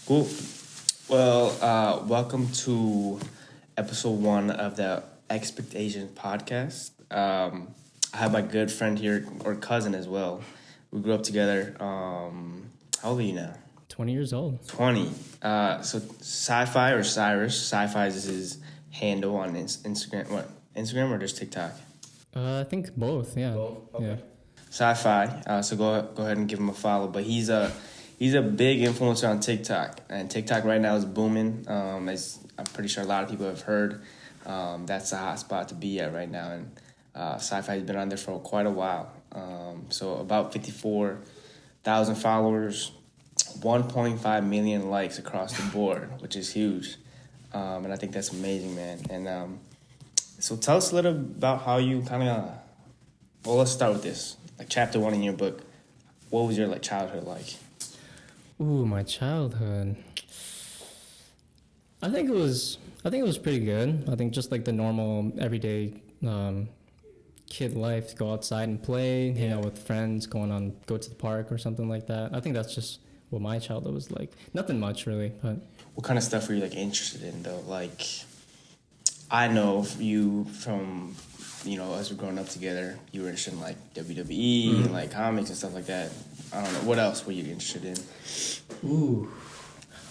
Cool. Well, welcome to episode one of the Expectations podcast. I have my good friend here, or cousin as well. We grew up together. How old are you now? 20 years old. 20. So Sci-Fi or Cyrus. Sci-Fi is his handle on Instagram. What? Instagram or just TikTok? I think both, yeah. Both? Okay. Yeah. Sci-Fi. So go ahead and give him a follow. But he's a big influencer on TikTok, and TikTok right now is booming. As I'm pretty sure a lot of people have heard, that's a hot spot to be at right now. And Sci-Fi has been on there for quite a while. So about 54,000 followers, 1.5 million likes across the board, which is huge. And I think that's amazing, man. And so tell us a little about how you kind of. Well, let's start with this. Like chapter 1 in your book. What was your childhood like? Ooh, my childhood. I think it was pretty good. I think just like the normal everyday kid life, to go outside and play, hang out with friends, go to the park or something like that. I think that's just what my childhood was like. Nothing much really, but What kind of stuff were you interested in though? Like, I know you from, as we're growing up together, you were interested in WWE and comics and stuff like that. I don't know. What else were you interested in? ooh.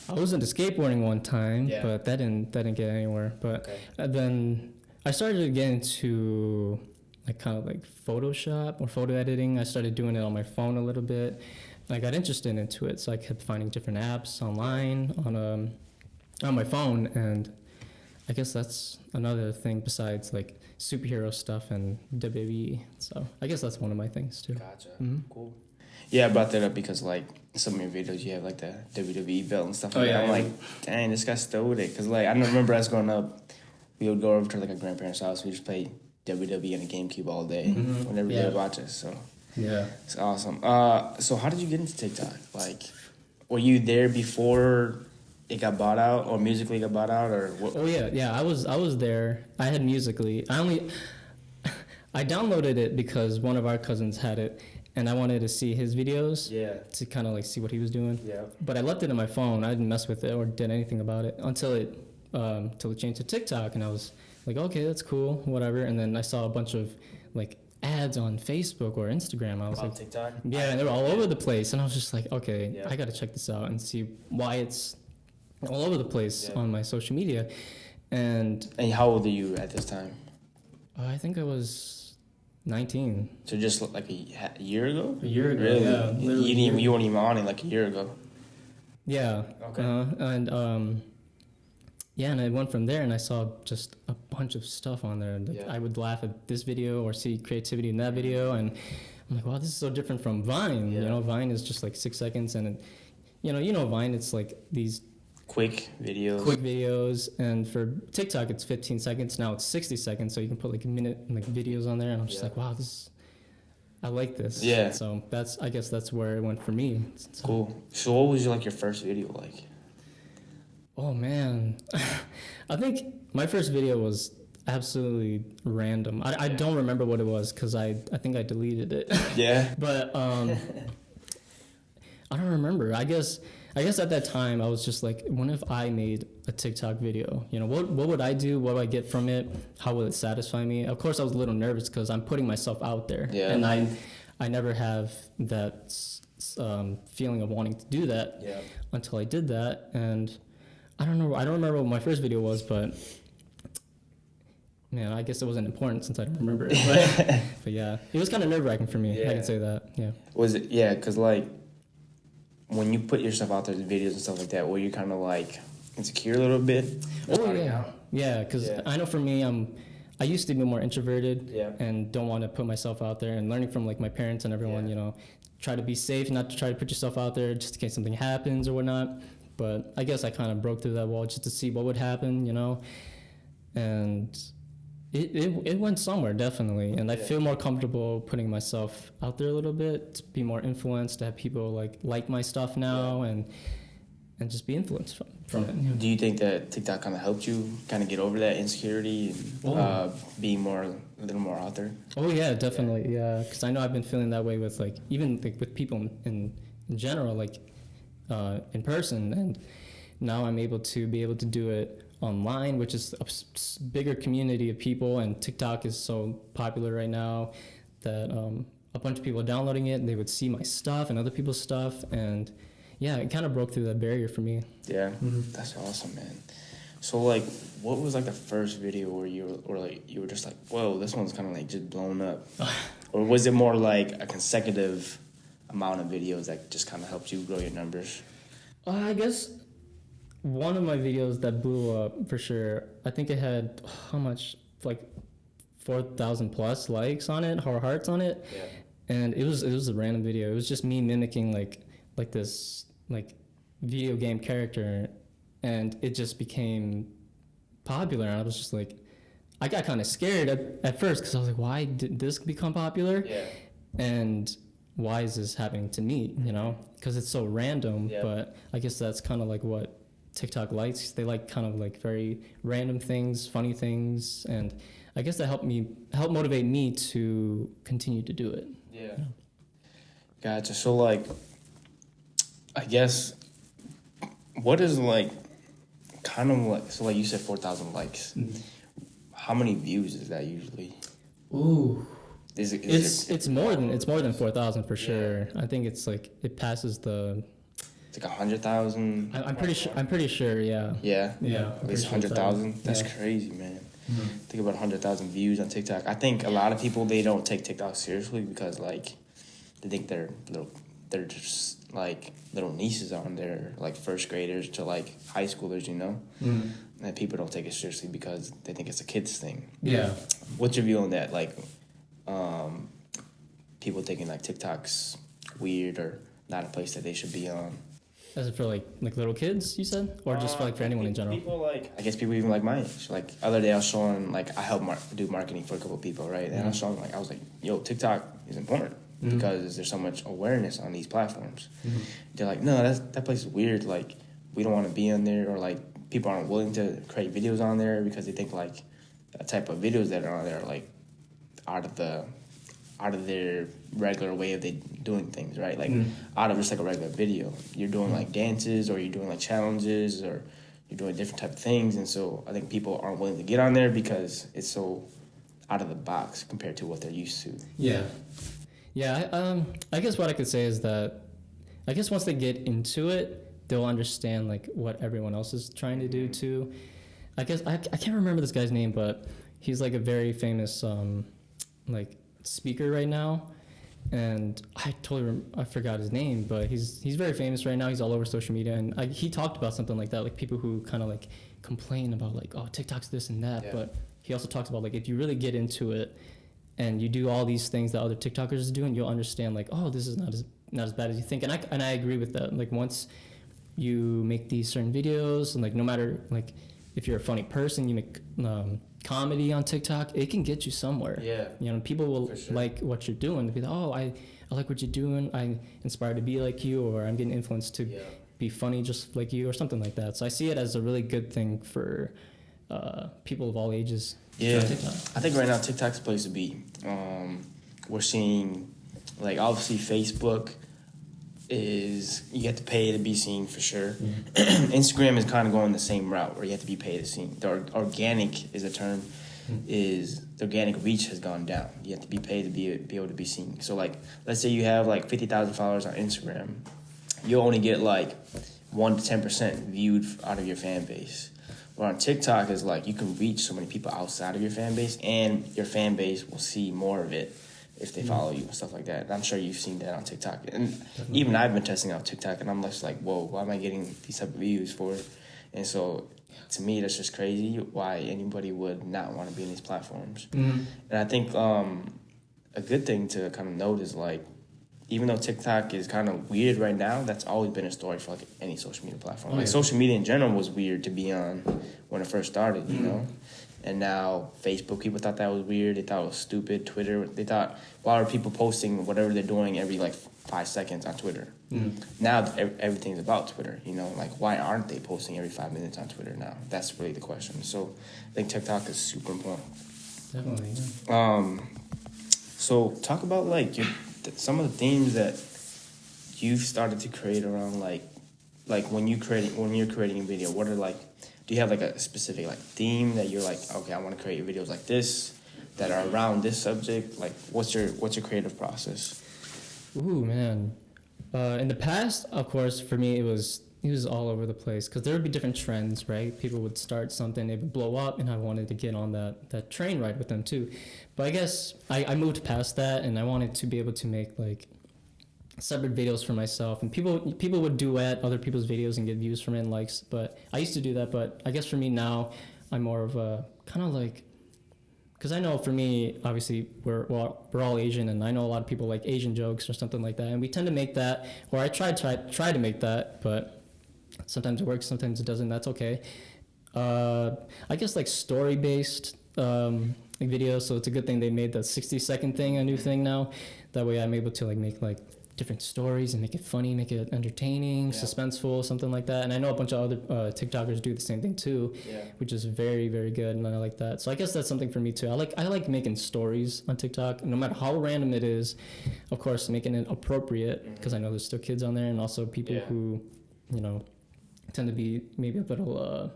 I was into skateboarding one time, Yeah. but that didn't get anywhere. But Okay. then I started to get into kind of Photoshop or photo editing. I started doing it on my phone a little bit. And I got interested into it, so I kept finding different apps online on my phone, and I guess that's another thing besides superhero stuff and WWE. So I guess that's one of my things too. Gotcha. Mhm. Cool. Yeah, I brought that up because some of your videos you have the WWE belt and stuff like yeah, that. I'm yeah. like, dang, this guy stole it. Because I remember us growing up, we would go over to a grandparent's house. We just play WWE and a GameCube all day whenever they Yeah. would watch us. So Yeah. it's awesome. So how did you get into TikTok? Were you there before it got bought out, or Musically got bought out, or what? Oh yeah. I was there. I had Musically. I downloaded it because one of our cousins had it, and I wanted to see his videos. Yeah. To kind of see what he was doing. Yeah. But I left it in my phone. I didn't mess with it or did anything about it until it changed to TikTok, and I was like, okay, that's cool, whatever. And then I saw a bunch of ads on Facebook or Instagram. I was On like, TikTok? yeah, and they were all over the place, and I was just like, okay, Yeah. I got to check this out and see why it's all over the place Yeah. on my social media. And And how old are you at this time? I think I was 19. So just a year ago? A year ago, Really? yeah, literally You weren't even on it a year ago. Yeah. Okay. And I went from there, and I saw just a bunch of stuff on there. Yeah. I would laugh at this video or see creativity in that video, and I'm like, wow, this is so different from Vine. Yeah. Vine is just 6 seconds, and Vine, it's these Quick videos. quick videos, and for TikTok it's 15 seconds. Now it's 60 seconds, so you can put a minute videos on there, and I'm just Yeah. wow, I like this. Yeah. So I guess that's where it went for me. So, Cool. So what was your first video like? oh man, I think my first video was absolutely random. I don't remember what it was because I think I deleted it. Yeah. But I don't remember. I guess at that time I was just like, what if I made a TikTok video? What would I do? What would I get from it? How will it satisfy me? Of course, I was a little nervous because I'm putting myself out there, Yeah. and I never have that feeling of wanting to do that Yeah. until I did that. And I don't know. I don't remember what my first video was, but man, I guess it wasn't important since I don't remember it. But yeah, it was kind of nerve-wracking for me. Yeah. I can say that. Yeah. Was it? Yeah, because when you put yourself out there, the videos and stuff like that, were you kind of insecure a little bit? Oh Starting yeah, out? yeah. Because Yeah. I know for me, I used to be more introverted Yeah. and don't want to put myself out there. And learning from my parents and everyone, Yeah. try to be safe, not to try to put yourself out there just in case something happens or whatnot. But I guess I kind of broke through that wall just to see what would happen, and it went somewhere definitely. And I Yeah. feel more comfortable putting myself out there a little bit, to be more influenced, to have people like my stuff now, and just be influenced from it. Yeah. Do you think that TikTok kind of helped you kind of get over that insecurity and being a little more out there? Oh yeah, definitely. Yeah, because I know I've been feeling that way with even with people in general. in person, and now I'm able to do it online, which is a bigger community of people, and TikTok is so popular right now that a bunch of people are downloading it, and they would see my stuff and other people's stuff, and yeah, it kind of broke through that barrier for me. Yeah, that's awesome, man. So like, what was like the first video where you were just like, whoa, this one's kind of like just blown up, or was it more like a consecutive amount of videos that just kind of helped you grow your numbers? I guess one of my videos that blew up for sure, I think it had how much, like 4,000 plus likes on it, or hearts on it. Yeah. And it was a random video. It was just me mimicking like this like video game character, and it just became popular. And I was just like, I got kind of scared at first, because I was like, why did this become popular? Yeah. And why is this happening to me? You know, because it's so random. Yeah. But I guess that's kind of like what TikTok likes. They like kind of like very random things, funny things, and I guess that helped motivate me to continue to do it. Yeah. Gotcha. So like, I guess, what is like, kind of like, so like you said 4,000 likes. How many views is that usually? Ooh. It's more than 4,000 for sure. I think it's like it passes the. It's like 100,000. I'm pretty sure. Yeah. Yeah. Yeah. At least 100,000. That's crazy, man. Think about 100,000 views on TikTok. I think a lot of people, they don't take TikTok seriously because like they think they're just like little nieces on there, like first graders to like high schoolers, you know. And people don't take it seriously because they think it's a kids thing. Yeah. What's your view on that? Like, people thinking like TikTok's weird or not a place that they should be on. As it for like little kids, you said, or just for anyone in general? People like, I guess people even like my age. Like other day I was showing, like I help do marketing for a couple of people, right? And I was showing, like, I was like, yo, TikTok is important because there's so much awareness on these platforms. They're like, no, that place is weird. Like we don't want to be on there, or like people aren't willing to create videos on there because they think like the type of videos that are on there are like out of their regular way of doing things, right? Like out of just like a regular video, you're doing like dances, or you're doing like challenges, or you're doing different type of things. And so I think people aren't willing to get on there because it's so out of the box compared to what they're used to. Yeah. I guess what I could say is that I guess once they get into it, they'll understand like what everyone else is trying to do too. I guess I can't remember this guy's name, but he's like a very famous like speaker right now, and I forgot his name, but he's very famous right now. He's all over social media, and he talked about something like that, like people who kind of like complain about like, oh, TikTok's this and that, but he also talks about like if you really get into it and you do all these things that other TikTokers are doing, you'll understand like, oh, this is not as bad as you think. And I agree with that. Like once you make these certain videos, and like no matter like if you're a funny person, you make comedy on TikTok, it can get you somewhere. Yeah. You know, people will like what you're doing. They'll be like, oh, I like what you're doing. I'm inspired to be like you, or I'm getting influenced to be funny just like you, or something like that. So I see it as a really good thing for people of all ages. Yeah. I think right now TikTok's a place to be. We're seeing, like, obviously Facebook is, you have to pay to be seen for sure. Instagram is kind of going the same route where you have to be paid to see. The organic is a term. Is the organic reach has gone down. You have to be paid to be able to be seen. So like, let's say you have like 50,000 followers on Instagram, you'll only get like 1 to 10% viewed out of your fan base. But on TikTok is like you can reach so many people outside of your fan base, and your fan base will see more of it if they follow you and stuff like that. And I'm sure you've seen that on TikTok. And even I've been testing out TikTok, and I'm just like, whoa, why am I getting these type of views for it? And so to me, that's just crazy why anybody would not want to be in these platforms. And I think a good thing to kind of note is like, even though TikTok is kind of weird right now, that's always been a story for like any social media platform. Like social media in general was weird to be on when it first started, you know? And now Facebook, people thought that was weird. They thought it was stupid. Twitter, they thought, why are people posting whatever they're doing every like 5 seconds on Twitter? Now everything's about Twitter, you know? Like, why aren't they posting every 5 minutes on Twitter now? That's really the question. So I think TikTok is super important. Definitely. So talk about like some of the themes that you've started to create around like like when you're creating a video, what are like, do you have like a specific like theme that you're like, okay, I want to create videos like this that are around this subject? Like, what's your creative process? Ooh, man. In the past, of course, for me, it was all over the place because there would be different trends, right? People would start something, it would blow up, and I wanted to get on that train ride with them too. But I guess I moved past that, and I wanted to be able to make like separate videos for myself, and people would duet other people's videos and get views from it and likes. But I used to do that, but I guess for me now, I'm more of a kind of like, because I know for me, obviously we're all Asian, and I know a lot of people like Asian jokes or something like that, and we tend to make that, or I try to make that, but sometimes it works, sometimes it doesn't. That's okay. I guess like story based like videos, so it's a good thing they made the 60-second thing a new thing now. That way I'm able to like make like different stories and make it funny, make it entertaining, suspenseful, something like that. And I know a bunch of other TikTokers do the same thing too, which is very, very good, and I like that. So I guess that's something for me too. I like making stories on TikTok, no matter how random it is. Of course, making it appropriate, because I know there's still kids on there, and also people who, you know, tend to be maybe a little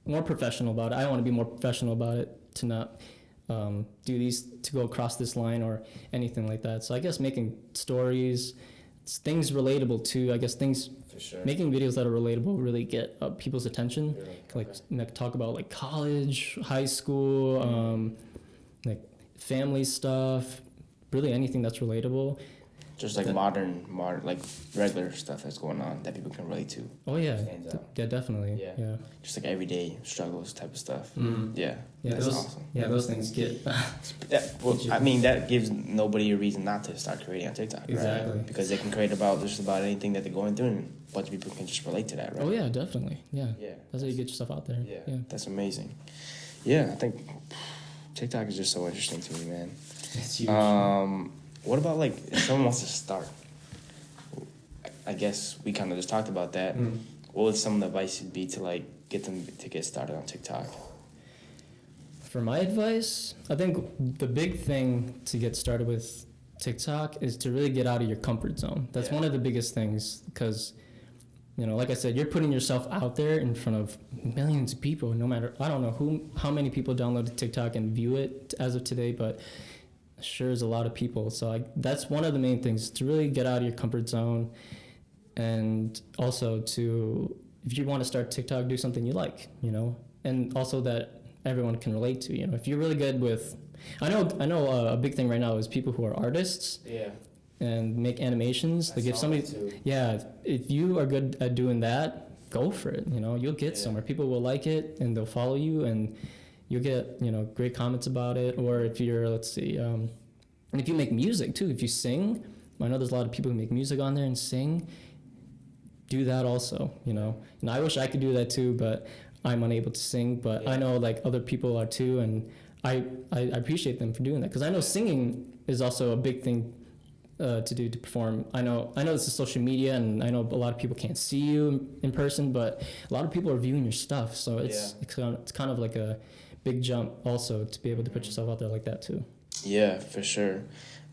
more professional about it. I want to be more professional about it, to not do these to go across this line or anything like that. So I guess making stories, things relatable too. I guess things, For sure. making videos that are relatable really get people's attention. Like talk about like college, high school, like family stuff, really anything that's relatable. Just like modern, like regular stuff that's going on that people can relate to. Oh yeah, yeah, definitely. Yeah. Just like everyday struggles type of stuff. Mm-hmm. Yeah, that's those, awesome. Yeah, those things get. I mean, that gives nobody a reason not to start creating on TikTok, exactly. Right? Because they can create just about anything that they're going through, and a bunch of people can just relate to that, right? Oh yeah, definitely. Yeah. Yeah. That's how you get yourself out there. Yeah. That's amazing. Yeah, I think TikTok is just so interesting to me, man. It's huge. What about like if someone wants to start? I guess we kind of just talked about that. What would some of the advice be to like get them to get started on TikTok? For my advice, I think the big thing to get started with TikTok is to really get out of your comfort zone. That's one of the biggest things, because, you know, like I said, you're putting yourself out there in front of millions of people. No matter, I don't know how many people downloaded TikTok and view it as of today, but sure is a lot of people. So that's one of the main things, to really get out of your comfort zone, and also to, if you want to start TikTok, do something you like, you know, and also that everyone can relate to. You know, if you're really good with, I know a big thing right now is people who are artists and make animations. Like if somebody, if you are good at doing that, go for it. You know, you'll get somewhere. People will like it and they'll follow you, and you'll get, you know, great comments about it. Or if you're, let's see, and if you make music too, if you sing, I know there's a lot of people who make music on there and sing. Do that also, you know. And I wish I could do that too, but I'm unable to sing. But I know like other people are too, and I appreciate them for doing that, because I know singing is also a big thing to do, to perform. I know this is social media, and I know a lot of people can't see you in person, but a lot of people are viewing your stuff. So it's kind of like a big jump also to be able to put yourself out there like that too. Yeah, for sure.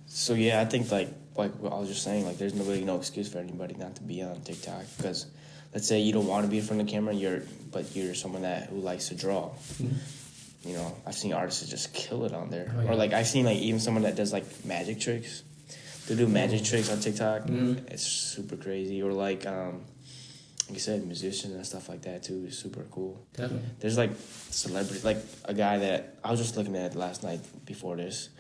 So yeah, I think like what I was just saying, like there's really no excuse for anybody not to be on TikTok, because let's say you don't want to be in front of the camera, but you're someone who likes to draw. You know, I've seen artists just kill it on there. Or like I've seen like even someone that does like magic tricks. They do magic tricks on TikTok. It's super crazy. Or like you said, musicians and stuff like that too is super cool. Definitely. There's like celebrities, like a guy that I was just looking at last night before this,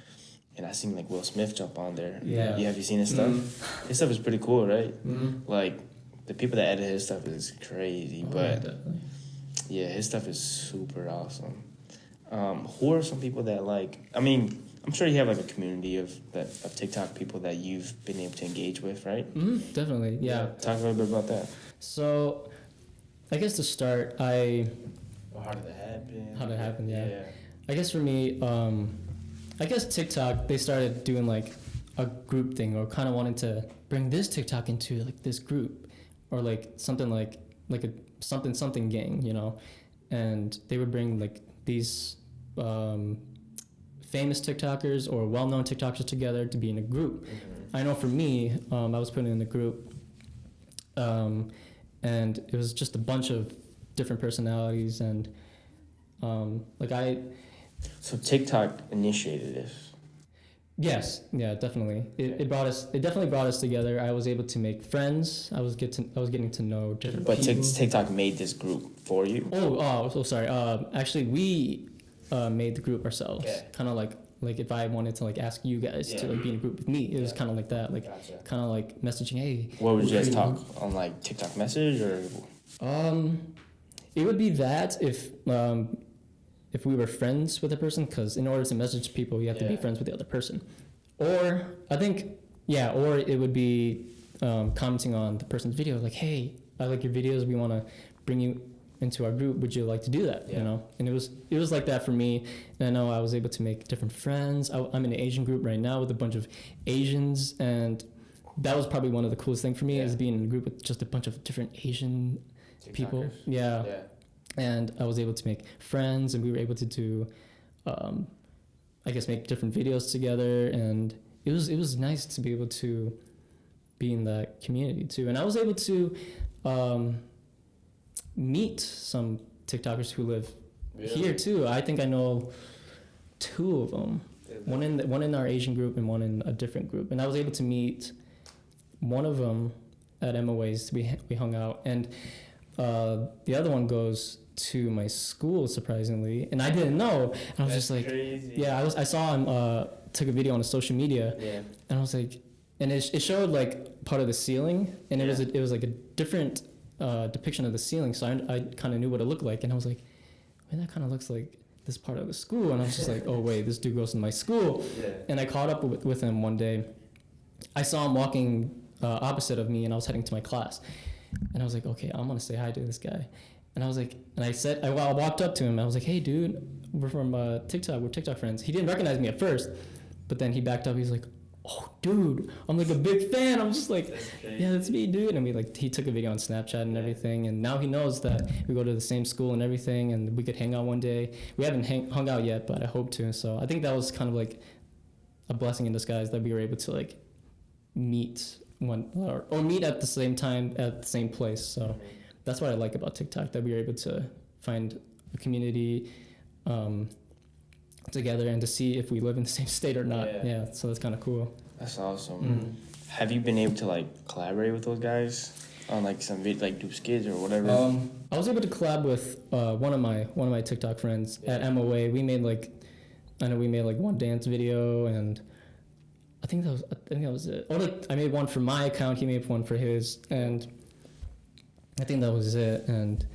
and I seen like Will Smith jump on there. Yeah. Have you seen his stuff? His stuff is pretty cool, right? Like the people that edit his stuff is crazy, but definitely. Yeah, his stuff is super awesome. Who are some people that like? I mean, I'm sure you have like a community of TikTok people that you've been able to engage with, right? Definitely, yeah. Talk a little bit about that. So, I guess to start, how did it happen? How did it happen? Yeah. I guess for me, I guess TikTok, they started doing like a group thing, or kind of wanted to bring this TikTok into like this group, or like something like a something gang, you know, and they would bring like these famous TikTokers or well-known TikTokers together to be in a group. I know for me, I was put in a group, and it was just a bunch of different personalities, and like So TikTok initiated this. yes, yeah, definitely. It definitely brought us together. I was able to make friends. I was getting to know different But people. TikTok made this group for you. So sorry. Actually, we made the group ourselves. Okay. Kind of like if I wanted to like ask you guys to like be in a group with me, it was kind of like that. Like Gotcha. kind of like messaging, hey. What would you guys create a talk group. on, like TikTok message or? It would be that if we were friends with a person, because in order to message people, you have to be Yeah. friends with the other person. Or I think, yeah, or it would be commenting on the person's video, like, hey, I like your videos. We want to bring you into our group. Would you like to do that? Yeah. You know, and it was like that for me. And I know I was able to make different friends. I'm in an Asian group right now with a bunch of Asians, and that was probably one of the coolest things for me is being in a group with just a bunch of different Asian people. TikTokers. Yeah. Yeah. And I was able to make friends, and we were able to do, I guess, make different videos together, and it was nice to be able to be in that community too. And I was able to meet some TikTokers who live here too. I think I know 2 of them. One in our Asian group and one in a different group. And I was able to meet one of them at MOA's. We hung out, and the other one goes to my school, surprisingly, and I didn't know. And I was just like, crazy. yeah, I saw him took a video on his social media, Yeah. and I was like, and it showed like part of the ceiling, and it was like a different depiction of the ceiling, so I kind of knew what it looked like, and I was like, man, that kind of looks like this part of the school, and I was just like, oh wait, this dude goes to my school. Yeah. And I caught up with him one day. I saw him walking opposite of me, and I was heading to my class, and I was like, okay, I'm gonna say hi to this guy. And I was like, and I walked up to him. And I was like, hey, dude, we're from TikTok. We're TikTok friends. He didn't recognize me at first, but then he backed up. He's like, oh, dude, I'm like a big fan. I'm just like, yeah, that's me, dude. And he took a video on Snapchat and everything. And now he knows that we go to the same school and everything, and we could hang out one day. We haven't hung out yet, but I hope to. So I think that was kind of like a blessing in disguise that we were able to like meet or meet at the same time at the same place. So that's what I like about TikTok, that we were able to find a community together and to see if we live in the same state or not. Yeah, so that's kind of cool. That's awesome. Have you been able to like collaborate with those guys on like some like do skits or whatever? I was able to collab with one of my TikTok friends at MOA. We made like one dance video, and I think that was it. Or like I made one for my account, he made one for his, and I think that was it. And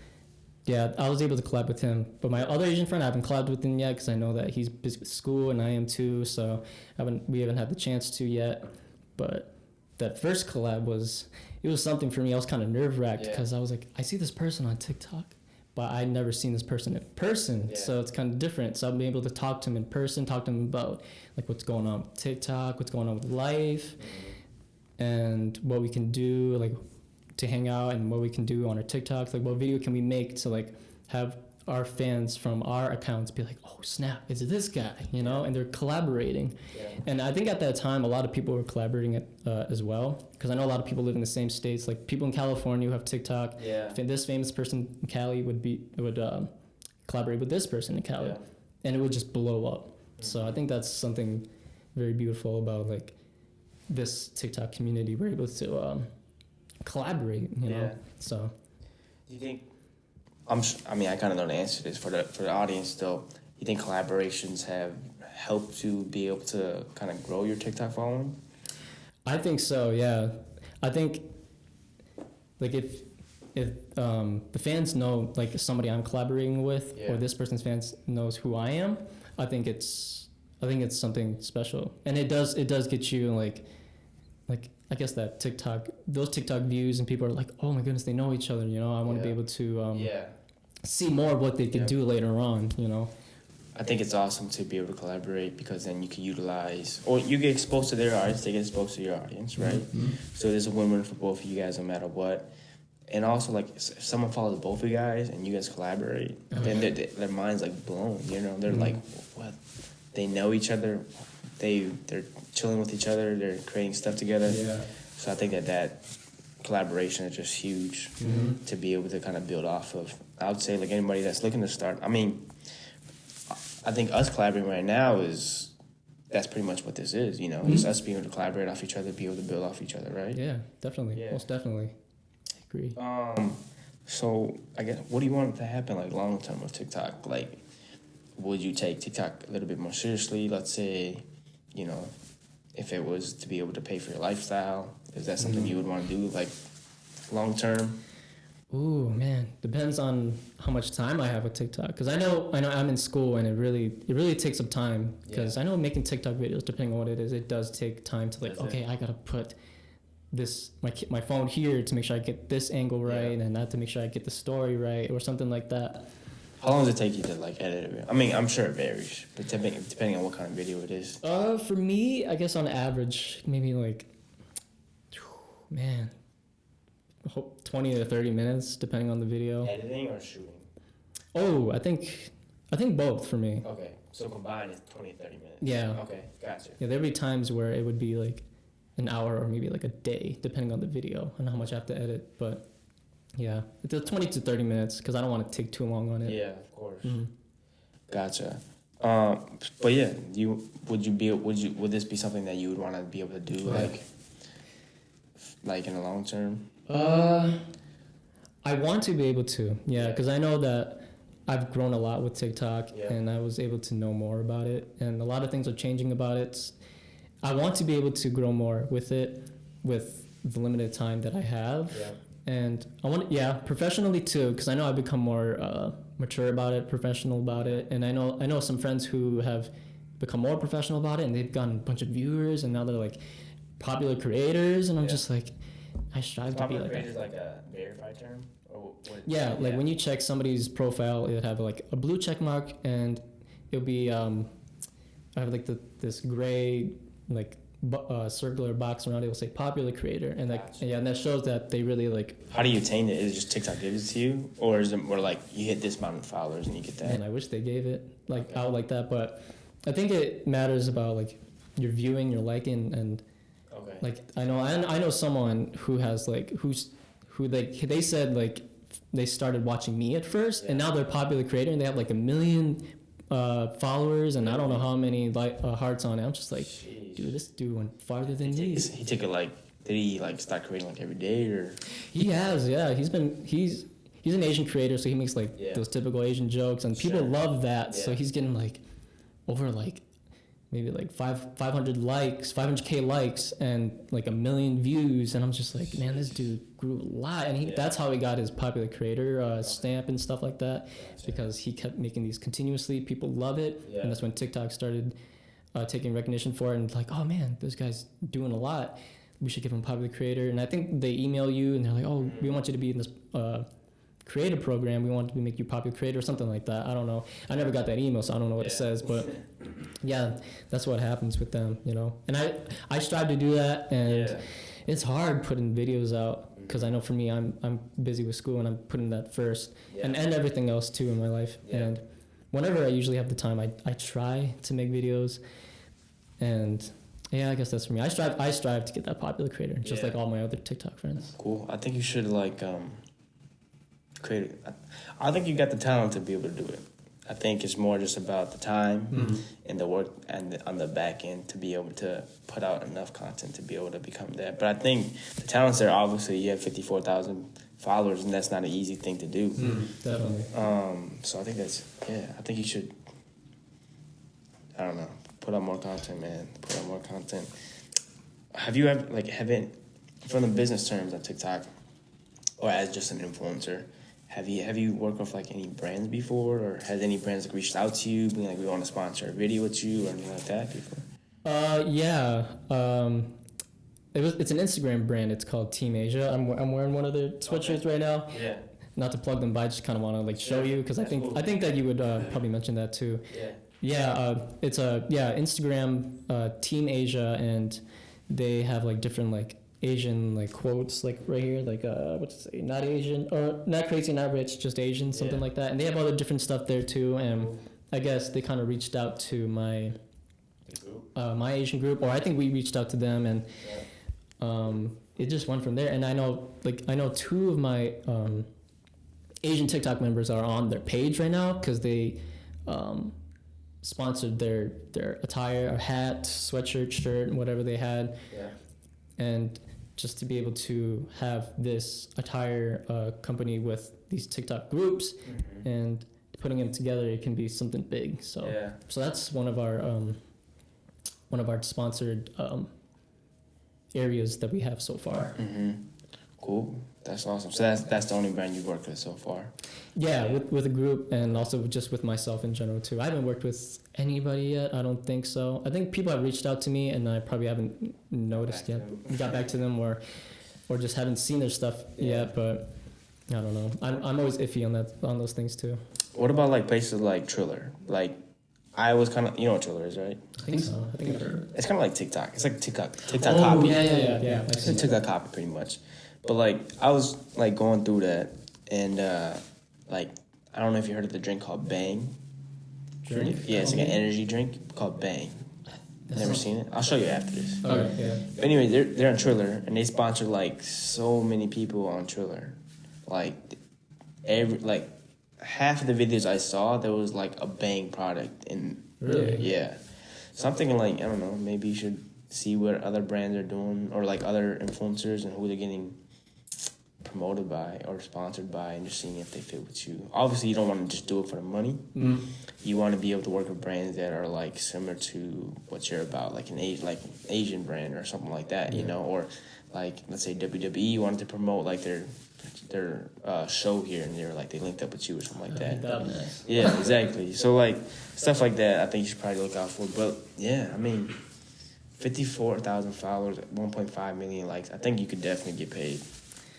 yeah, I was able to collab with him. But my other Asian friend, I haven't collabed with him yet because I know that he's busy with school and I am too. So we haven't had the chance to yet. But that first collab was something for me. I was kind of nerve-wracked because I was like, I see this person on TikTok, but I'd never seen this person in person. Yeah. So it's kind of different. So I'm able to talk to him in person, talk to him about like what's going on with TikTok, what's going on with life, and what we can do, like to hang out, and what we can do on our TikToks, like what video can we make to like have our fans from our accounts be like, oh snap, it's this guy, you know, and they're collaborating. And I think at that time a lot of people were collaborating as well, because I know a lot of people live in the same states, like people in California who have TikTok. This famous person in Cali would collaborate with this person in Cali, and it would just blow up. So I think that's something very beautiful about like this TikTok community. We're able to collaborate, you know. So do you think I mean, I kind of know the answer to this for the audience though. You think collaborations have helped you be able to kind of grow your TikTok following? I think so, yeah. I think like if the fans know like somebody I'm collaborating with, or this person's fans knows who I am, I think it's something special. And it does get you like I guess that those TikTok views, and people are like, oh my goodness, they know each other, you know. I want to be able to see more of what they could do later on, you know. I think it's awesome to be able to collaborate, because then you can utilize, or you get exposed to their audience, they get exposed to your audience, right? Mm-hmm. So there's a win-win for both of you guys no matter what. And also, like, if someone follows both of you guys and you guys collaborate, then their mind's like blown, you know. They're like, what? They know each other. They're chilling with each other. They're creating stuff together. Yeah. So I think that collaboration is just huge to be able to kind of build off of. I would say, like, anybody that's looking to start, I mean, I think us collaborating right now that's pretty much what this is, you know, it's us being able to collaborate off each other, be able to build off each other, right? Yeah, definitely. Most definitely. I agree. So I guess, what do you want to happen, like, long term with TikTok? Like, would you take TikTok a little bit more seriously? Let's say, you know, if it was to be able to pay for your lifestyle, is that something you would want to do, like, long term? Ooh, man, depends on how much time I have with TikTok. Because I know I'm in school, and it really takes some time. Because I know making TikTok videos, depending on what it is, it does take time to, like, okay, I gotta put this my phone here to make sure I get this angle right, and not to make sure I get the story right or something like that. How long does it take you to, like, edit it? I mean, I'm sure it varies, but depending on what kind of video it is. For me, I guess on average, maybe like, man, 20 to 30 minutes, depending on the video. Editing or shooting? Oh, I think both for me. Okay, so combined it's 20 to 30 minutes. Yeah. Okay, gotcha. Yeah, there'd be times where it would be like an hour or maybe like a day, depending on the video and how much I have to edit. But yeah, it's 20 to 30 minutes because I don't want to take too long on it. Yeah, of course. Gotcha. But yeah, would this be something that you would want to be able to do, like in the long term? I want to be able to, because I know that I've grown a lot with TikTok, and I was able to know more about it, and a lot of things are changing about it. I want to be able to grow more with it, with the limited time that I have, and I want, professionally too, because I know I've become more mature about it, professional about it, and I know some friends who have become more professional about it, and they've gotten a bunch of viewers, and now they're like popular creators, and I'm just like, I strive to be like that. Is like a verified term? Or when you check somebody's profile, it would have like a blue check mark, and it'll be I have like this gray like circular box around it. Will say popular creator, and like and that shows that they really like. How do you attain it? Is it just TikTok gives it to you, or is it more like you hit this amount of followers and you get that? And I wish they gave it out like that, but I think it matters about like your viewing, your liking, and. Okay. Like I know someone who has like who they said like they started watching me at first, and now they're a popular creator and they have like 1 million followers, and I don't know how many hearts on it. I'm just like, dude, this dude went farther than me. He took it like, did he like start creating like every day or? He has, he's an Asian creator, so he makes like those typical Asian jokes, and people love that. So he's getting like over like. Maybe like 500 likes, 500K likes, and like 1 million views, and I'm just like, man, this dude grew a lot, and that's how he got his popular creator stamp and stuff like that, because he kept making these continuously. People love it, and that's when TikTok started taking recognition for it, and like, oh man, this guy's doing a lot. We should give him popular creator, and I think they email you, and they're like, oh, we want you to be in this creator program. We want to make you popular creator or something like that. I don't know. I never got that email, so I don't know what it says, but yeah, that's what happens with them, you know. And I strive to do that, and it's hard putting videos out because I know for me, I'm busy with school and I'm putting that first, and everything else too in my life. And whenever I usually have the time, I try to make videos, and I guess that's for me. I strive to get that popular creator, just like all my other TikTok friends. Cool. I think you should like create. I think you got the talent to be able to do it. I think it's more just about the time and the work and on the back end to be able to put out enough content to be able to become that. But I think the talent's there. Obviously, you have 54,000 followers, and that's not an easy thing to do. Definitely. So I think I think you should. I don't know. Put out more content, man. Put out more content. Have you ever from the business terms on TikTok, or as just an influencer? Have you worked with like any brands before, or has any brands like reached out to you, being like, we want to sponsor a video with you or anything like that before? It's an Instagram brand. It's called Team Asia. I'm wearing one of their sweatshirts right now. Yeah. Not to plug them, but I just kind of want to like show you because I think that you would probably mention that too. Yeah. It's Instagram Team Asia, and they have like different like Asian like quotes like right here, like what's it say, not Asian or not crazy, not rich, just Asian, something like that. And they have other different stuff there too, and I guess they kind of reached out to my Asian group, or I think we reached out to them, and it just went from there. And I know two of my Asian TikTok members are on their page right now because they sponsored their attire, a hat, sweatshirt, shirt, whatever they had. Yeah. And just to be able to have this attire company with these TikTok groups and putting it together, it can be something big. So that's one of our sponsored areas that we have so far. Cool. That's awesome. So that's the only brand you've worked with so far? Yeah, with a group and also just with myself in general too. I haven't worked with anybody yet. I don't think so. I think people have reached out to me and I probably haven't noticed yet. Got back to them or just haven't seen their stuff yet. But I don't know. I'm always iffy on those things too. What about like places like Triller? Like I was kind of, you know what Triller is, right? I think so. I think I've heard. It's kind of like TikTok. It's like TikTok copy. Yeah. It's a TikTok copy pretty much. But like I was like going through that and like I don't know if you heard of the drink called Bang. Drink? Yeah, it's like an energy drink called Bang. Never seen it? I'll show you after this. Okay, yeah. But anyway, they're on Triller and they sponsor like so many people on Triller. Like half of the videos I saw, there was like a Bang product in. Really? Yeah. So I'm thinking like, I don't know, maybe you should see what other brands are doing or like other influencers and who they're getting promoted by or sponsored by and just seeing if they fit with you. Obviously, you don't want to just do it for the money. You want to be able to work with brands that are like similar to what you're about, like an Asian brand or something like that, you know, or like let's say WWE wanted to promote like their show here and they linked up with you or something like that. That'd be nice. Yeah, exactly. So like stuff like that, I think you should probably look out for. But yeah, I mean, 54,000 followers, 1.5 million likes. I think you could definitely get paid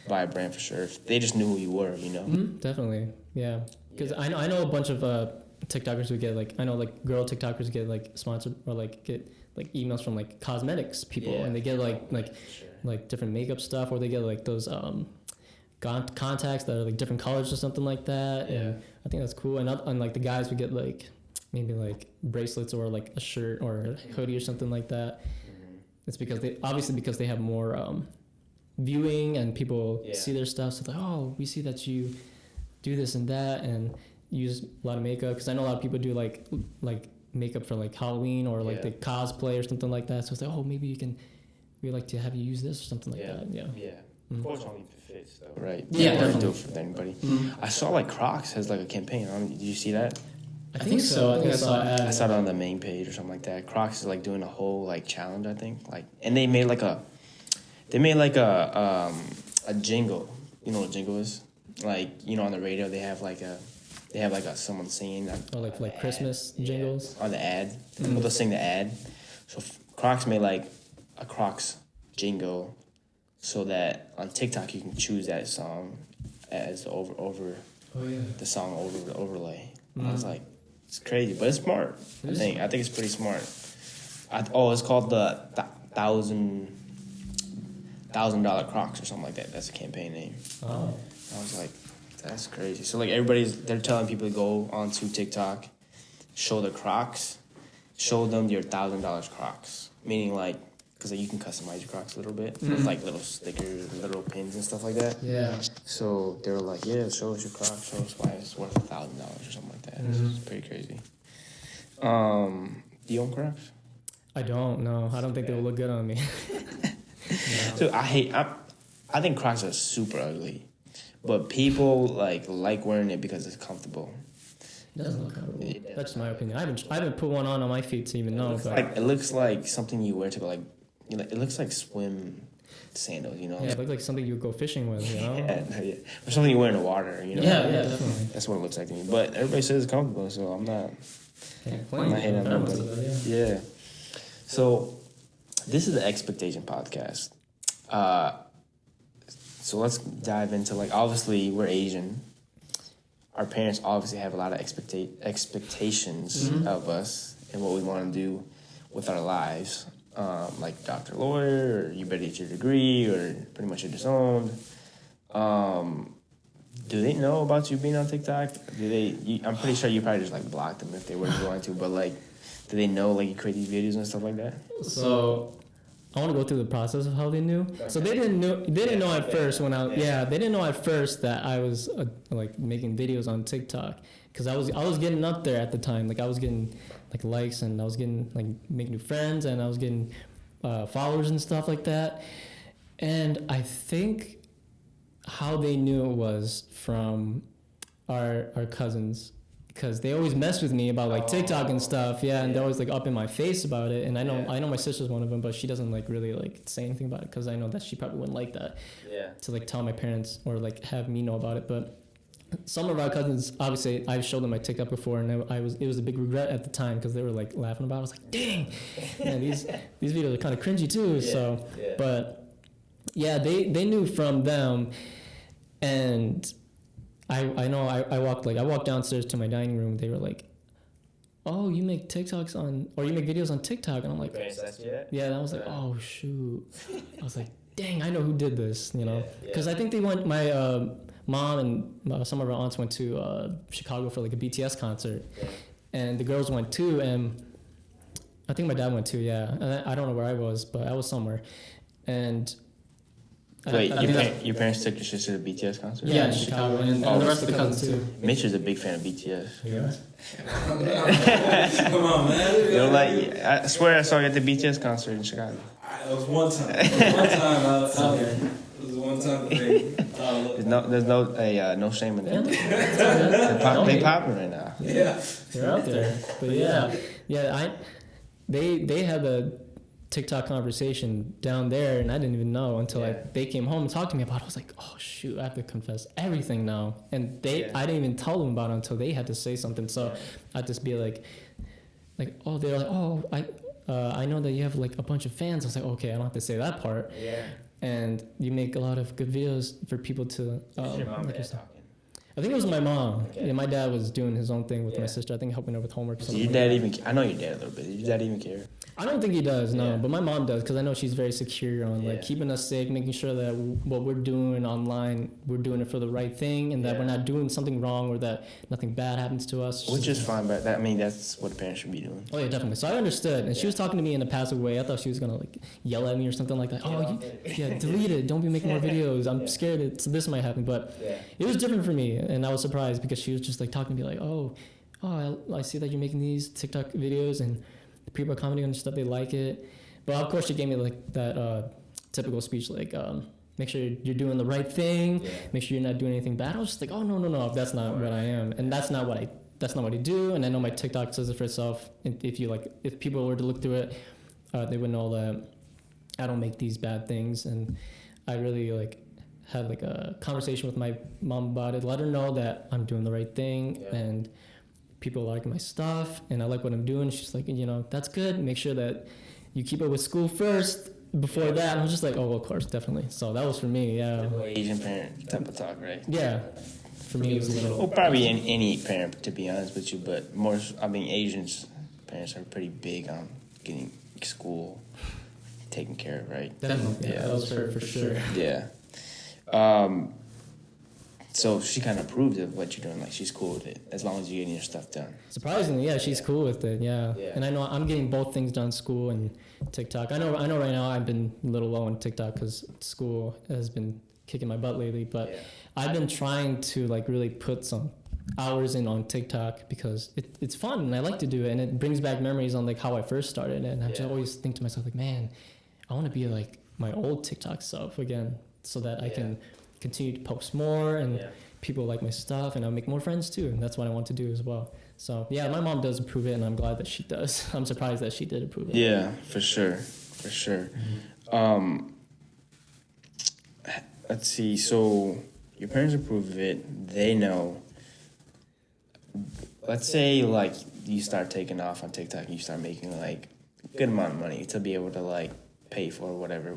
by a brand for sure if they just knew who you were, you know. Definitely, yeah. Because I know a bunch of TikTokers who get like, I know like girl TikTokers get like sponsored or like get like emails from like cosmetics people and they get like different makeup stuff or they get like those contacts that are like different colors or something like that. And I think that's cool. And like the guys would get like maybe like bracelets or like a shirt or a hoodie or something like that. It's because they have more viewing and people see their stuff. So it's like, oh, we see that you do this and that and use a lot of makeup. Because I know a lot of people do like makeup for like Halloween or like they cosplay or something like that. So it's like, oh, maybe we'd like to have you use this or something like that. Yeah. Of course, only if it fits though, right? Yeah, definitely do it for anybody. I saw like Crocs has like a campaign. Did you see that? I think so. I think I saw it. I saw it on the main page or something like that. Crocs is like doing a whole like challenge, I think. Like, and they made like a jingle. You know what a jingle is? Like, you know, on the radio they have like a someone singing. Or like Christmas jingles on the ad. Well, they'll sing the ad. So Crocs made like a Crocs jingle, so that on TikTok you can choose that song as over the song overlay. I was like, it's crazy, but it's smart. I think it's pretty smart. It's called the $1,000 Crocs or something like that. That's the campaign name. Oh. I was like, that's crazy. So like they're telling people to go onto TikTok, show their Crocs, show them your $1,000 Crocs, meaning like, because like, you can customize your Crocs a little bit with like little stickers, little pins and stuff like that. Yeah. So they were like, yeah, show us your Crocs, show us why it's worth $1,000 or something like that. It's pretty crazy. Do you own Crocs? I don't know. I don't think they will look good on me. So I think Crocs are super ugly, but people like wearing it because it's comfortable. It doesn't look comfortable. That's my opinion. I haven't put one on my feet to even know. It looks like something you wear to go like, you know, it looks like swim sandals, you know. Yeah, it looks like something you would go fishing with, you know. yeah. Or something you wear in the water, you know. Yeah, definitely. That's what it looks like to me. But everybody says it's comfortable, so I'm not hating on nobody. Yeah. So this is the Expectation Podcast. So let's dive into like, obviously we're Asian. Our parents obviously have a lot of expectations of us and what we want to do with our lives. Like doctor, lawyer, or you better get your degree, or pretty much you're disowned. Do they know about you being on TikTok? I'm pretty sure you probably just like blocked them if they were going to, but like, do they know like you create these videos and stuff like that? So I want to go through the process of how they knew. Okay. So they didn't know. They didn't know at first when I. Yeah, they didn't know at first that I was like making videos on TikTok, because I was getting up there at the time. Like I was getting like likes, and I was getting like making new friends, and I was getting followers and stuff like that. And I think how they knew it was from our cousins, because they always mess with me about like TikTok and stuff, and they're always like up in my face about it. And I know my sister's one of them, but she doesn't like really like say anything about it, because I know that she probably wouldn't like that to like tell my parents or like have me know about it. But some of our cousins, obviously, I've showed them my TikTok before, and it was a big regret at the time, because they were like laughing about it. I was like, dang, man, these videos are kind of cringy too. But yeah, they knew from them. And I know I walked downstairs to my dining room. They were like, "Oh, you make TikToks or you make videos on TikTok?" And I'm like, "Yeah." And I was like, "Oh shoot!" I was like, "Dang, I know who did this," you know? Because I think they went. My mom and some of our aunts went to Chicago for like a BTS concert, and the girls went too. And I think my dad went too. Yeah, and I don't know where I was, but I was somewhere, and. Wait, your parents took your sister to the BTS concert? Yeah, in Chicago, and the rest of the cousins too. Mitch is a big fan of BTS. Yeah. Come on, man. You know, like, I swear I saw you at the BTS concert in Chicago. It was one time. I was out there. It was one time thing. There's no shame in that. They popping right now. Yeah, they're out there. But they had a TikTok conversation down there, and I didn't even know until they came home and talked to me about it. I was like, oh shoot, I have to confess everything now. And I didn't even tell them about it until they had to say something. So I'd just be like, oh, they're like, oh, I know that you have like a bunch of fans. I was like, okay, I don't have to say that part. Yeah. And you make a lot of good videos for people to. Your mom and dad talking? I think it was my mom. Okay. Yeah, my dad was doing his own thing with my sister. I think helping her with homework. Or something. Your dad even? I know your dad a little bit. Did your dad even care? I don't think he does, no. But my mom does, because I know she's very secure on like keeping us safe, making sure that what we're doing online, we're doing it for the right thing, and that we're not doing something wrong, or that nothing bad happens to us. Which is fine, but that's what parents should be doing. Oh yeah, definitely. So I understood, and she was talking to me in a passive way. I thought she was gonna like yell at me or something like that. Delete it. Don't be making more videos. I'm scared this might happen. But it was different for me, and I was surprised, because she was just like talking to me like, oh, I see that you're making these TikTok videos, and people are commenting on stuff, they like it. But of course she gave me like that typical speech, like make sure you're doing the right thing, make sure you're not doing anything bad. I was just like, oh no, that's not what I am, and that's not what I do. And I know my TikTok says it for itself. If people were to look through it, they would know that I don't make these bad things. And I really like had like a conversation with my mom about it, let her know that I'm doing the right thing, and people like my stuff, and I like what I'm doing. She's like, that's good. Make sure that you keep up with school first before that. And I was just like, oh, well, of course, definitely. So that was for me, Asian parent type of talk, right? Yeah. For me, it was a little... Well, probably any parent, to be honest with you, but Asians parents are pretty big on getting school taken care of, right? Definitely. Yeah, that was for sure. Yeah. So she kind of approved of what you're doing. Like, she's cool with it as long as you're getting your stuff done. Surprisingly, yeah, she's cool with it. Yeah. And I know I'm getting both things done, school and TikTok. I know right now I've been a little low on TikTok because school has been kicking my butt lately. But I've been trying to like really put some hours in on TikTok, because it's fun and I like to do it, and it brings back memories on like how I first started. And I just always think to myself like, man, I want to be like my old TikTok self again, so that I can continue to post more, and people like my stuff, and I'll make more friends too, and that's what I want to do as well. So my mom does approve it, and I'm glad that she does. I'm surprised that she did approve it. Yeah, for sure. Mm-hmm. Let's see, so your parents approve of it, they know. Let's say like you start taking off on TikTok, you start making like a good amount of money to be able to like pay for whatever.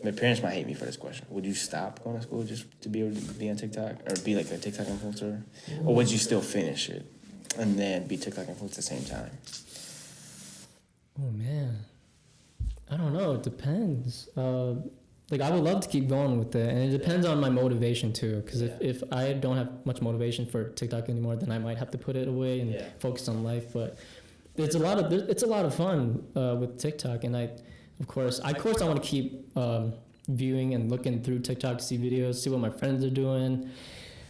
My parents might hate me for this question. Would you stop going to school just to be able to be on TikTok, or be like a TikTok influencer? Or would you still finish it and then be TikTok influencer at the same time? Oh man, I don't know. It depends. Like I would love to keep going with it, and it depends on my motivation too. Because if I don't have much motivation for TikTok anymore, then I might have to put it away and focus on life. But it's a lot of fun with TikTok, and of course, I want to keep viewing and looking through TikTok to see videos, see what my friends are doing.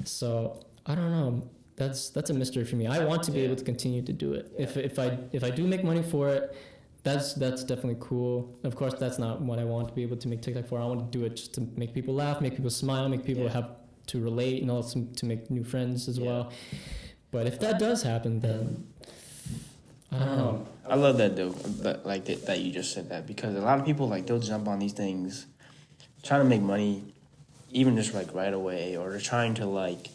So I don't know. That's a mystery for me. I want to be able to continue to do it. If I do make money for it, that's definitely cool. Of course, that's not what I want to be able to make TikTok for. I want to do it just to make people laugh, make people smile, make people have to relate, and also to make new friends as well. But if that does happen, then I don't know. I love that though, that you just said that, because a lot of people like they'll jump on these things, trying to make money, even just like right away, or they're trying to like.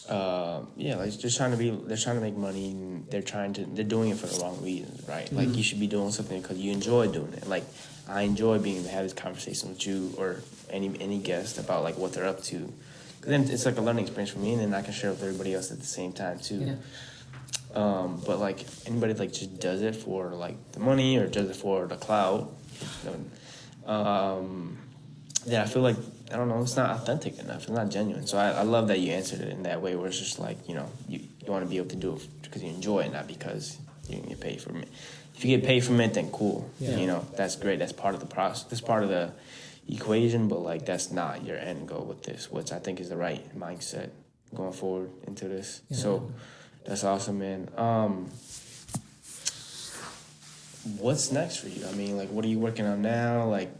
They're trying to make money, and they're doing it for the wrong reasons, right? Like you should be doing something because you enjoy doing it. Like I enjoy being able to have this conversation with you or any guest about like what they're up to. Then it's like a learning experience for me, and then I can share with everybody else at the same time too. Yeah. But like anybody like just does it for like the money or does it for the clout, then I feel like, I don't know, it's not authentic enough. It's not genuine. So I love that you answered it in that way, where it's just like, you want to be able to do it because you enjoy it, not because you get paid from it. If you get paid from it, then cool. Yeah. That's great. That's part of the process. That's part of the equation, but like that's not your end goal with this, which I think is the right mindset going forward into this. Yeah. So that's awesome, man. What's next for you? I mean, like, what are you working on now? Like,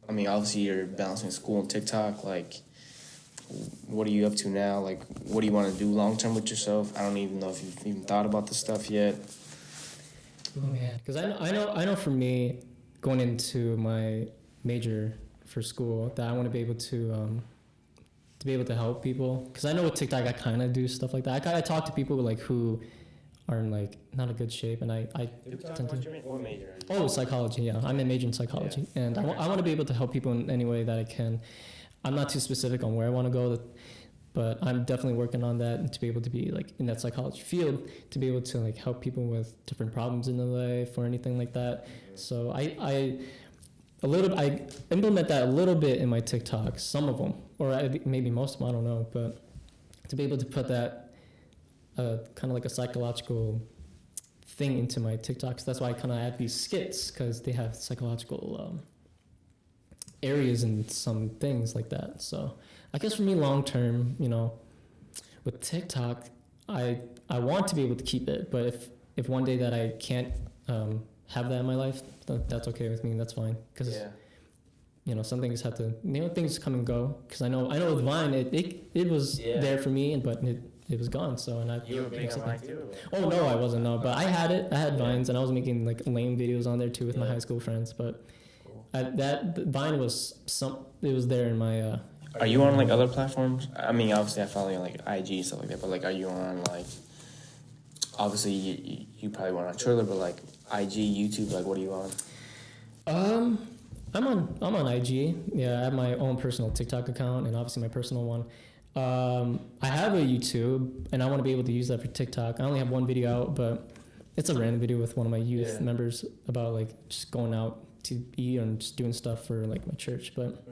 I mean, obviously you're balancing school and TikTok. Like, what are you up to now? Like, what do you want to do long term with yourself? I don't even know if you've even thought about this stuff yet. Oh man, because I know for me, going into my major for school, that I want to be able to help people. Because I know with TikTok, I kind of do stuff like that. I kind of talk to people like who are in like not a good shape, and I tend to. What major? Oh, psychology. Yeah, I'm a major in psychology, and I want to be able to help people in any way that I can. I'm not too specific on where I want to go, but I'm definitely working on that, and to be able to be like in that psychology field, to be able to like help people with different problems in their life or anything like that. So I implement that a little bit in my TikToks, some of them, or maybe most of them, I don't know, but to be able to put that kind of like a psychological thing into my TikToks. That's why I kind of add these skits, because they have psychological areas and some things like that. So I guess for me, long term, with TikTok, I want to be able to keep it. But if one day that I can't have that in my life, that's okay with me. That's fine, because some things have to, things come and go. Because I know with Vine, it was there for me, but it was gone. So You were big on Vine too? Oh no, I wasn't. No, but I had Vines, and I was making like lame videos on there too with my high school friends. But that Vine was it was there in my. Are you on like other platforms? I mean, obviously I follow you on like IG and stuff like that. But like, are you on like? Obviously, you probably weren't on Triller, but like IG, YouTube, like what are you on? I'm on IG. Yeah, I have my own personal TikTok account, and obviously my personal one. I have a YouTube, and I want to be able to use that for TikTok. I only have one video out, but it's a random video with one of my youth members about like just going out to eat and just doing stuff for like my church. But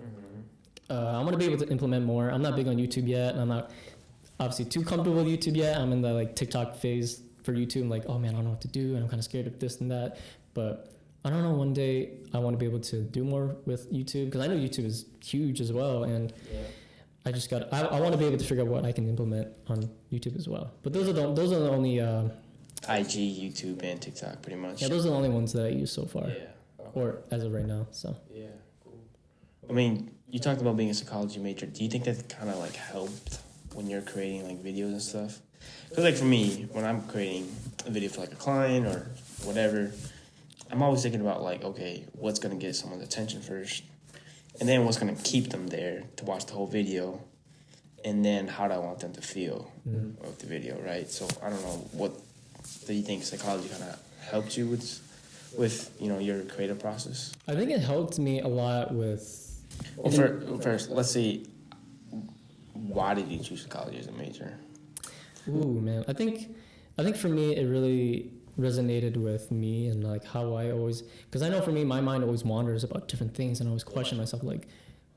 I want to be able to implement more. I'm not big on YouTube yet, and I'm not obviously too comfortable with YouTube yet. I'm in the like TikTok phase for YouTube. I'm like, oh man, I don't know what to do, and I'm kind of scared of this and that. But I don't know, one day I want to be able to do more with YouTube, because I know YouTube is huge as well, and I just I want to be able to figure out what I can implement on YouTube as well. But those are the only IG, YouTube, and TikTok, pretty much. Yeah, those are the only ones that I use so far. Yeah. Okay. Or as of right now. So. Yeah, cool. I mean, you talked about being a psychology major. Do you think that kind of like helped when you're creating like videos and stuff? Because like for me, when I'm creating a video for like a client or whatever, I'm always thinking about like, okay, what's gonna get someone's attention first, and then what's gonna keep them there to watch the whole video, and then how do I want them to feel with the video, right? So I don't know, what do you think psychology kind of helped you with your creative process? I think it helped me a lot with. Well, first, let's see. Why did you choose psychology as a major? Ooh, man, I think for me it really resonated with me, and like how I always, because I know for me my mind always wanders about different things, and I always question myself like,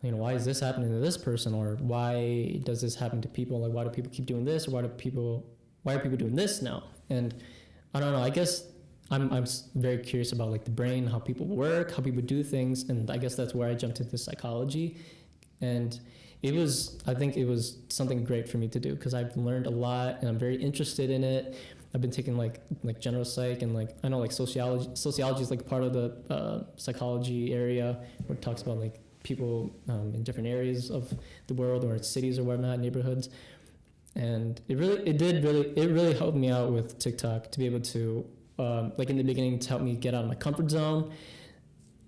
why is this happening to this person, or why does this happen to people? Like, why do people keep doing this, or why are people doing this now? And I don't know. I guess very curious about like the brain, how people work, how people do things, and I guess that's where I jumped into psychology, and I think it was something great for me to do because I've learned a lot and I'm very interested in it. I've been taking like general psych and like I know like sociology is like part of the psychology area where it talks about like people in different areas of the world or cities or whatnot, neighborhoods. And it really helped me out with TikTok to be able to like in the beginning to help me get out of my comfort zone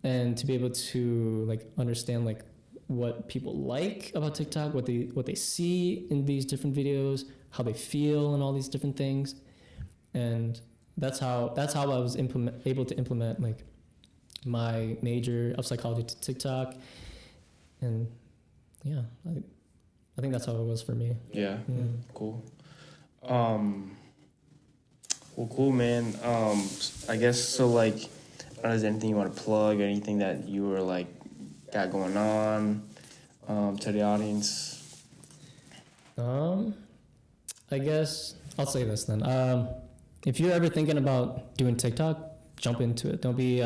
and to be able to like understand like what people like about TikTok, what they see in these different videos, how they feel and all these different things. And that's how I was able to implement like my major of psychology to TikTok. And yeah, I think that's how it was for me. Yeah. Cool. Well, cool, man. I guess so. Like, I don't know, is there anything you want to plug or anything that you were like got going on to the audience? I guess I'll say this then. If you're ever thinking about doing TikTok, jump into it. Don't be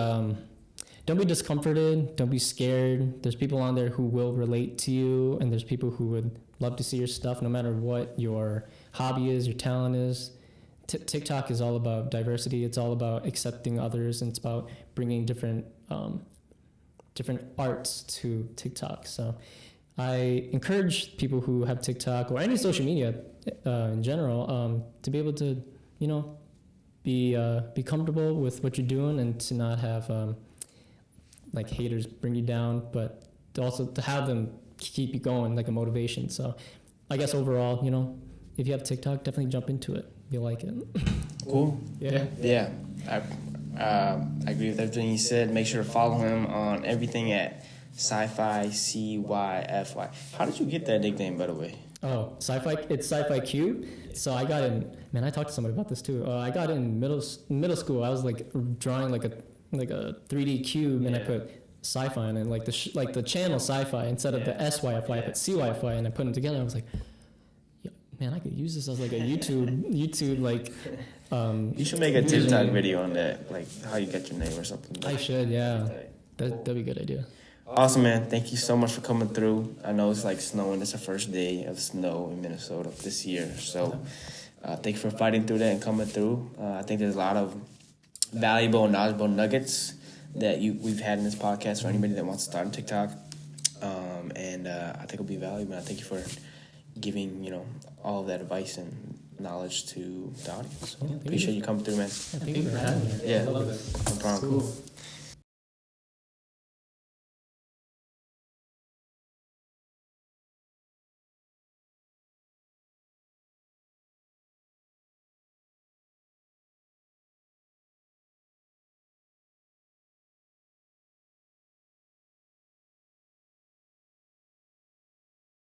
discomforted. Don't be scared. There's people on there who will relate to you, and there's people who would love to see your stuff, no matter what your hobby is, your talent is. TikTok is all about diversity. It's all about accepting others, and it's about bringing different arts to TikTok. So I encourage people who have TikTok or any social media in general to be able to, you know, be comfortable with what you're doing and to not have like haters bring you down, but also to have them keep you going like a motivation. So I guess overall, you know, if you have TikTok, definitely jump into it. You like it. Cool. Yeah. I agree with everything he said. Make sure to follow him on everything at CyfyCyfy. How did you get that nickname, by the way? Oh, it's CyfyCube. So I got in, man, I talked to somebody about this too. I got in middle school. I was like drawing like a 3D cube, and I put sci-fi in it, like the channel sci-fi instead of the SYFY, I put CYFY, and I put them together. I was like, man, I could use this as like a YouTube like. You should make a TikTok video on that, like how you get your name or something. I should, yeah. That'd be a good idea. Awesome, man. Thank you so much for coming through. I know it's like snowing. It's the first day of snow in Minnesota this year. So thank you for fighting through that and coming through. I think there's a lot of valuable and knowledgeable nuggets that we've had in this podcast for anybody that wants to start on TikTok. And I think it'll be valuable. I thank you for giving, you know, all of that advice and knowledge to the audience. So appreciate you coming through, man. Thank you for having me. Yeah, I love it. no problem. Cool.